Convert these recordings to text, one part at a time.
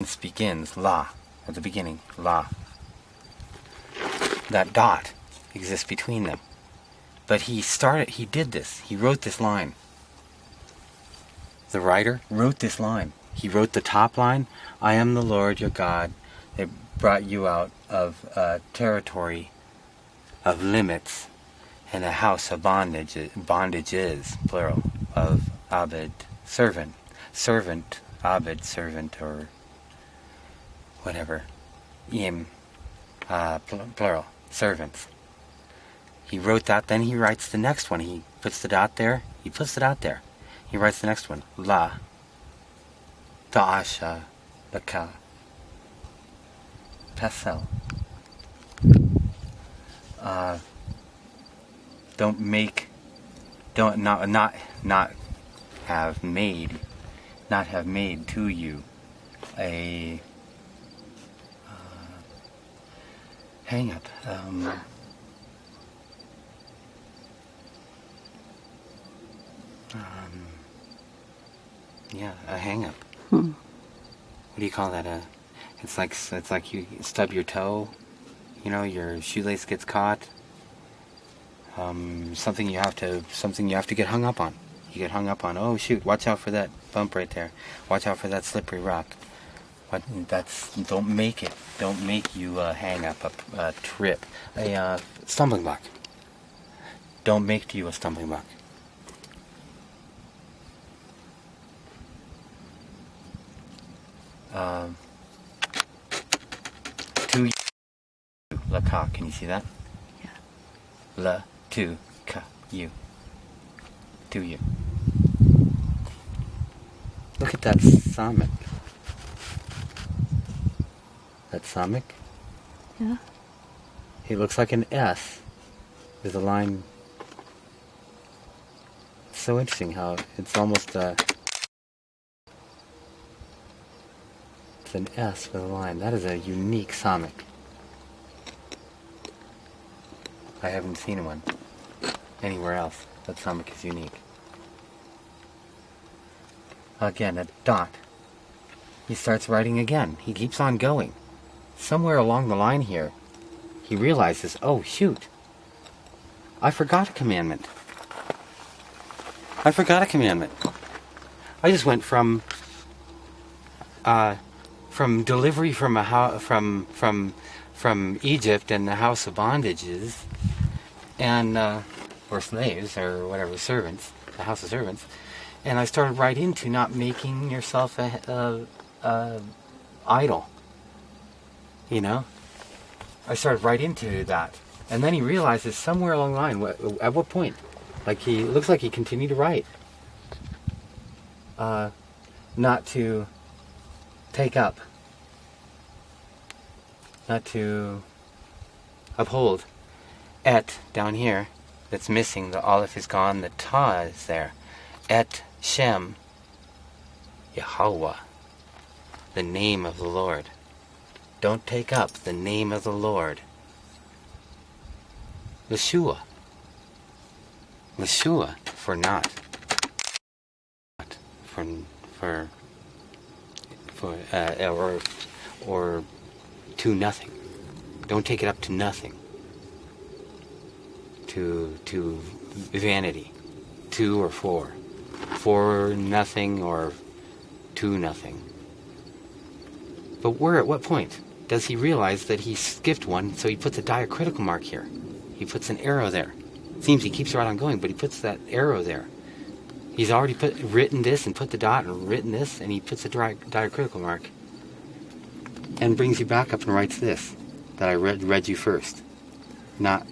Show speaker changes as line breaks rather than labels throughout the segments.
sentence begins, la, at the beginning, la. That dot exists between them. But he did this. He wrote this line. The writer wrote this line. He wrote the top line, I am the Lord your God. It brought you out of a territory of limits and a house of bondage. Bondage is, plural, of abed, servant. Servant, abed, servant, or whatever. Plural, servants. He wrote that, then he writes the next one. He puts the dot there, he puts it out there. He writes the next one, la, ta'asha, laka, pesel. Not have made to you a hang up. A hang up. What do you call that? It's like you stub your toe. You know, your shoelace gets caught. Something you have to get hung up on. You get hung up on. Oh shoot! Watch out for that bump right there. Watch out for that slippery rock. Don't make it. Don't make you hang up a trip, a stumbling block. Don't make you a stumbling block. To you, la ka. Can you see that?
Yeah.
La to ka you. To you. Look at that samik. That samik.
Yeah.
It looks like an S. There's a line. It's so interesting how it's almost it's an S with a line. That is a unique samik. I haven't seen one anywhere else. That samik is unique. Again, a dot. He starts writing again. He keeps on going. Somewhere along the line here, he realizes, oh shoot, I forgot a commandment. I just went from delivery from Egypt and the house of bondages, and or slaves or whatever, servants, the house of servants, and I started right into not making yourself a idol. You know, I started right into that, and then he realizes somewhere along the line. At what point? Like it looks like he continued to write. Not to take up. Not to uphold. Et down here, that's missing. The aleph is gone. The ta is there. Et Shem Yahweh, the name of the Lord. Don't take up the name of the Lord. Yeshua. Yeshua for not. Or to nothing. Don't take it up to nothing. To vanity. To or for. For nothing or to nothing. But at what point does he realize that he skipped one, so he puts a diacritical mark here. He puts an arrow there. It seems he keeps right on going, but he puts that arrow there. He's already written this and put the dot and written this, and he puts a diacritical mark and brings you back up and writes this that I read you first. Not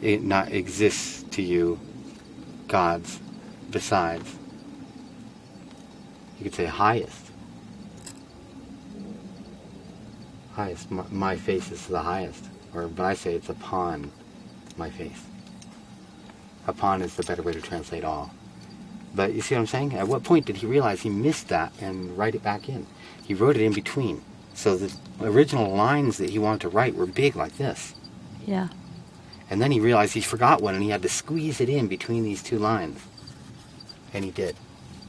exists to you gods besides. You could say highest. Highest. My face is the highest. But I say it's upon my face. Upon is the better way to translate all. But you see what I'm saying? At what point did he realize he missed that and write it back in? He wrote it in between. So the original lines that he wanted to write were big like this.
Yeah.
And then he realized he forgot one and he had to squeeze it in between these two lines. And he did.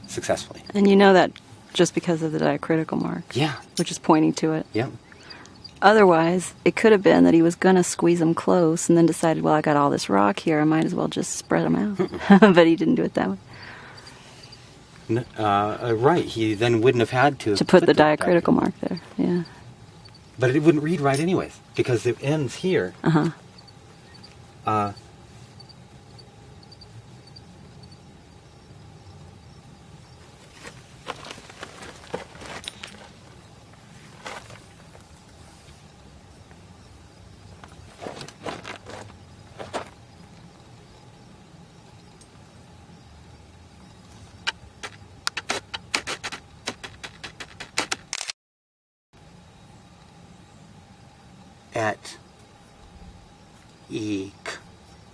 Successfully.
And you know that Just because of the diacritical mark.
Yeah.
Which is pointing to it.
Yep.
Otherwise, it could have been that he was going to squeeze them close and then decided, well, I got all this rock here, I might as well just spread them out. But he didn't do it that way.
Right. He then wouldn't have had to
put the diacritical mark there. Yeah.
But it wouldn't read right anyways, because it ends here.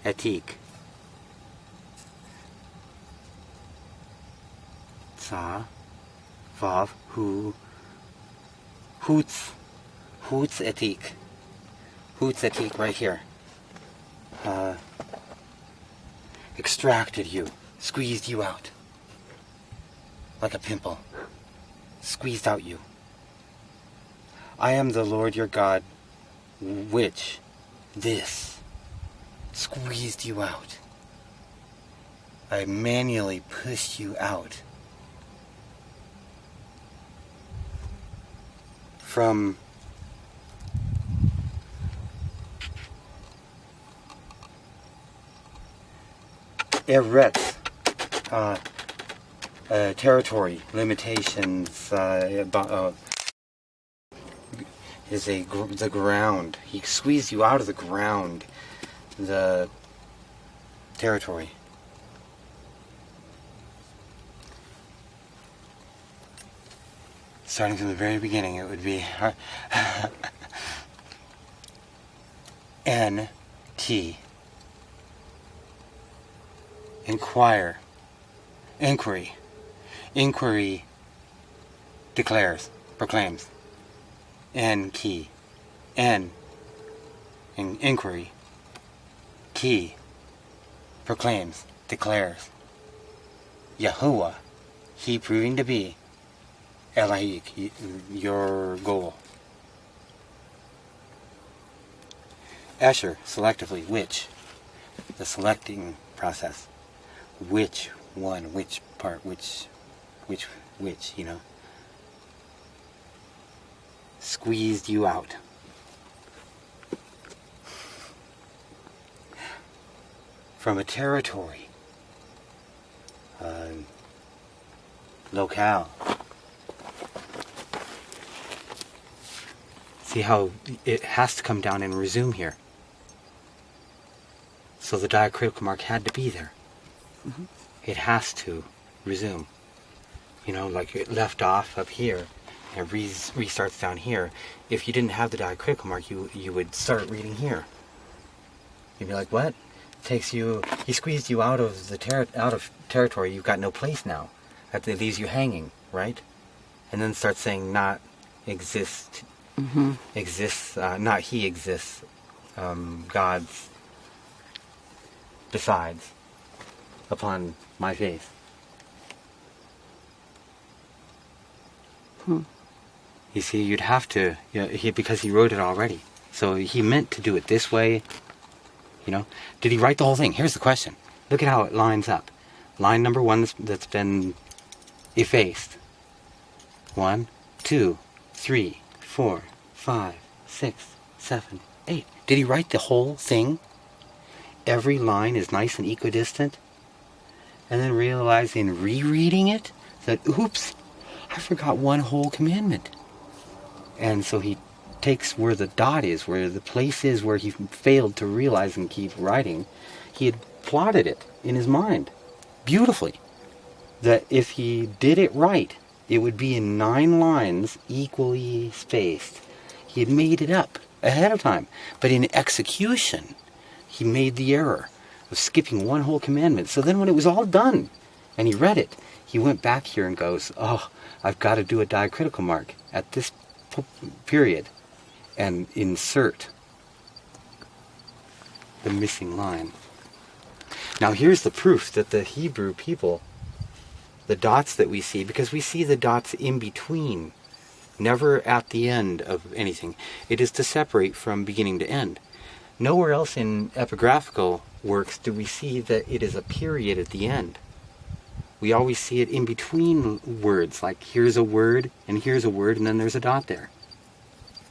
Etik. Za, vav, hu, hoots etik. Hoots etik right here. Extracted you, squeezed you out. Like a pimple. Squeezed out you. I am the Lord your God, which this squeezed you out. I manually pushed you out from Eretz, territory limitations, is the ground. He squeezed you out of the ground, the territory. Starting from the very beginning, it would be N-T. Inquire. Inquiry. Inquiry declares, proclaims. N-key. N. In inquiry. Key. Proclaims, declares. Yahuwah. He proving to be. Elahik, your goal. Escher, selectively, which. The selecting process. Which one, which part, which, you know. Squeezed you out. From a territory. Locale. See how it has to come down and resume here. So the diacritical mark had to be there. Mm-hmm. It has to resume. You know, like it left off up here and restarts down here. If you didn't have the diacritical mark, you would start reading here. You'd be like, what? He squeezed you out of the territory. You've got no place now. That leaves you hanging, right? And then starts saying not exist. Mm-hmm. Exists, not he exists, God's besides upon my face. You see, you'd have to, because he wrote it already. So he meant to do it this way, you know. Did he write the whole thing? Here's the question. Look at how it lines up. Line number 1 that's been effaced. 1, 2, 3, 4, 5, 6, 7, 8. Did he write the whole thing? Every line is nice and equidistant? And then realize in rereading it that, oops, I forgot one whole commandment. And so he takes where the dot is, where the place is where he failed to realize and keep writing. He had plotted it in his mind beautifully. That if he did it right, it would be in 9 lines, equally spaced. He had made it up ahead of time. But in execution, he made the error of skipping one whole commandment. So then when it was all done, and he read it, he went back here and goes, oh, I've got to do a diacritical mark at this period, and insert the missing line. Now here's the proof that the Hebrew people the dots that we see, because we see the dots in between, never at the end of anything. It is to separate from beginning to end. Nowhere else in epigraphical works do we see that it is a period at the end. We always see it in between words, like here's a word, and here's a word, and then there's a dot there.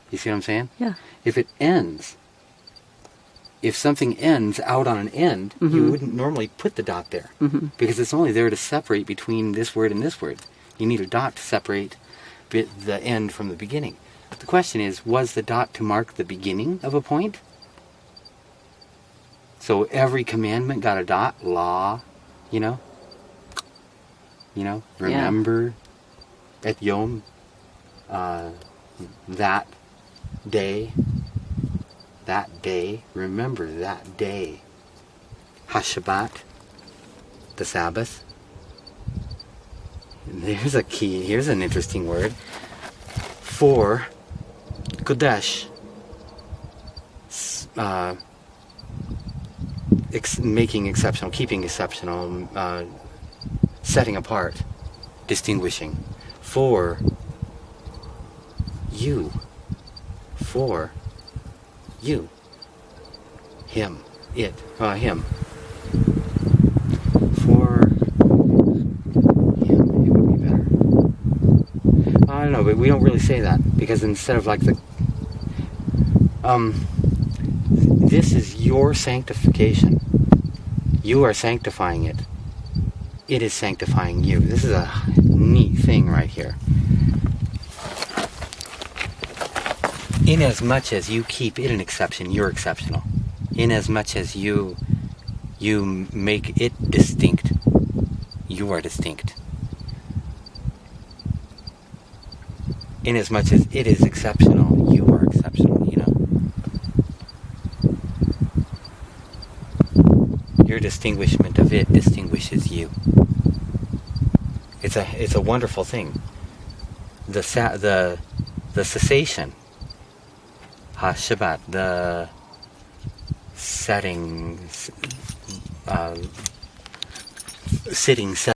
You see what I'm saying?
Yeah.
If it ends, if something ends out on an end, you wouldn't normally put the dot there, because it's only there to separate between this word and this word. You need a dot to separate the end from the beginning. The question is, was the dot to mark the beginning of a point? So every commandment got a dot, law, remember, et yom, that day, remember that day. HaShabbat, the Sabbath. And there's a key, here's an interesting word. For, Kodesh, making exceptional, keeping exceptional, setting apart, distinguishing. For you, him, it, him. For him, it would be better. I don't know, but we don't really say that, because instead of like this is your sanctification. You are sanctifying it. It is sanctifying you. This is a neat thing right here. Inasmuch as you keep it an exception, you're exceptional. Inasmuch as you make it distinct, you are distinct. Inasmuch as it is exceptional, you are exceptional, Your distinguishment of it distinguishes you. It's a wonderful thing. The cessation, HaShabbat, the setting, sitting.